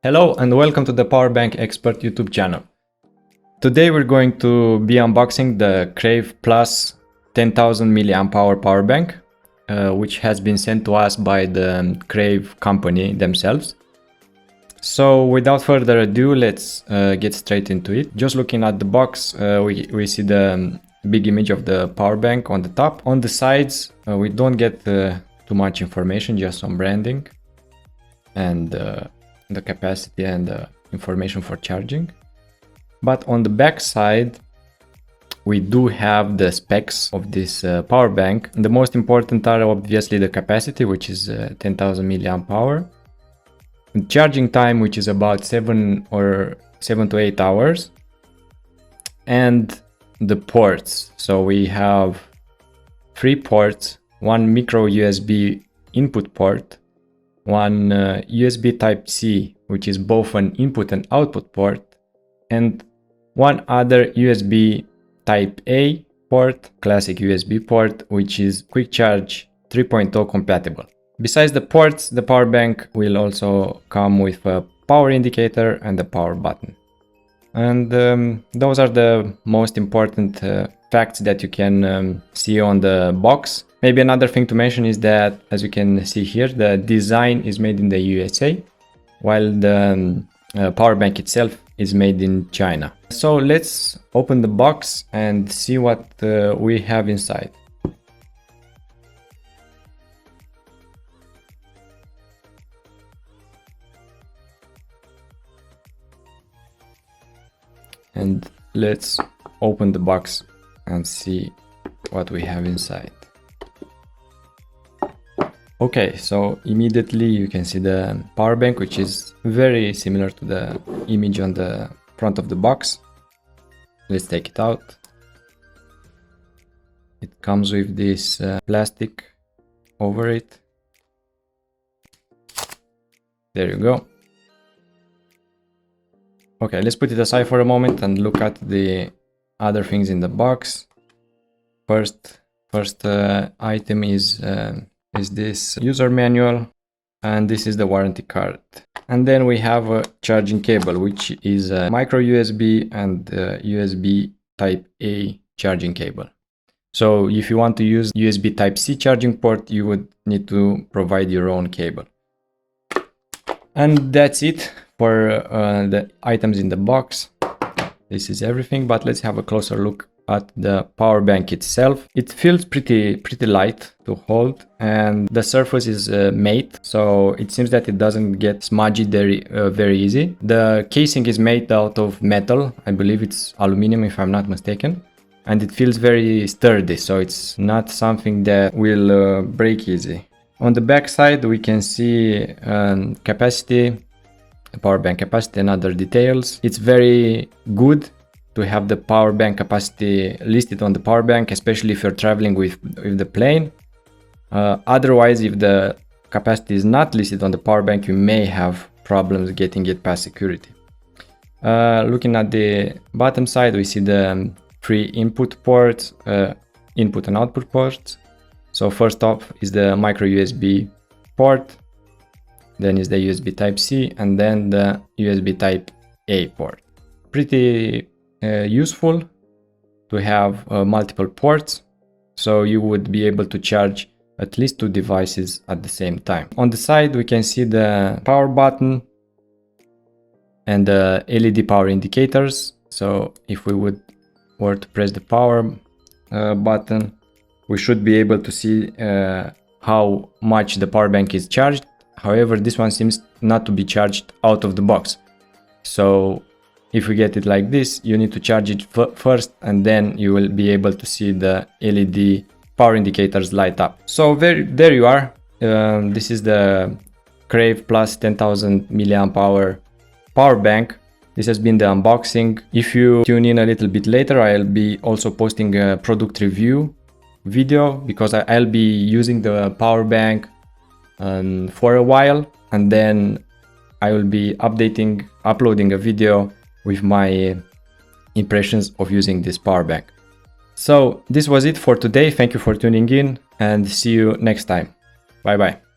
Hello and welcome to the Power Bank Expert YouTube channel. Today we're going to be unboxing the Crave PLUS 10,000 mAh power bank, which has been sent to us by the Crave company themselves. So without further ado, let's get straight into it. Just looking at the box, we see the big image of the power bank on the top. On the sides, we don't get too much information, just some branding and the capacity and the information for charging. But on the back side, we do have the specs of this power bank. The most important are obviously the capacity, which is 10,000 mAh. Charging time, which is about 7 to 8 hours. And the ports. So we have 3 ports, one micro USB input port, one USB Type-C, which is both an input and output port, and one other USB Type-A port, classic USB port, which is Quick Charge 3.0 compatible. Besides the ports, the power bank will also come with a power indicator and a power button. And those are the most important facts that you can see on the box. Maybe another thing to mention is that, as you can see here, the design is made in the USA, while the power bank itself is made in China. So let's open the box and see what we have inside. And let's open the box and see what we have inside. Okay, so immediately you can see the power bank, which is very similar to the image on the front of the box. Let's take it out. It comes with this plastic over it. There you go. Okay, let's put it aside for a moment and look at the other things in the box. First item is this user manual, and this is the warranty card. And then we have a charging cable, which is a micro USB and USB Type-A charging cable. So if you want to use USB Type-C charging port, you would need to provide your own cable. And that's it for the items in the box. This is everything, but let's have a closer look at the power bank itself. It feels pretty light to hold, and the surface is matte, so it seems that it doesn't get smudgy very easy. The casing is made out of metal. I believe it's aluminum if I'm not mistaken, and it feels very sturdy, so it's not something that will break easy. On the back side we can see capacity, power bank capacity, and other details. It's very good to have the power bank capacity listed on the power bank, especially if you're traveling with the plane. Otherwise, if the capacity is not listed on the power bank, you may have problems getting it past security. Looking at the bottom side, we see the 3 input ports, input and output ports. So first off is the micro USB port, then is the USB Type-C, and then the USB Type-A port. Pretty useful to have multiple ports, so you would be able to charge at least 2 devices at the same time. On the side we can see the power button and the LED power indicators. So if we were to press the power button, we should be able to see how much the power bank is charged. However, this one seems not to be charged out of the box. So if we get it like this, you need to charge it first, and then you will be able to see the LED power indicators light up. So there you are. This is the Crave PLUS 10,000 mAh power bank. This has been the unboxing. If you tune in a little bit later, I'll be also posting a product review video, because I'll be using the power bank for a while, and then I will be uploading a video with my impressions of using this power bank. So this was it for today. Thank you for tuning in, and see you next time. Bye bye.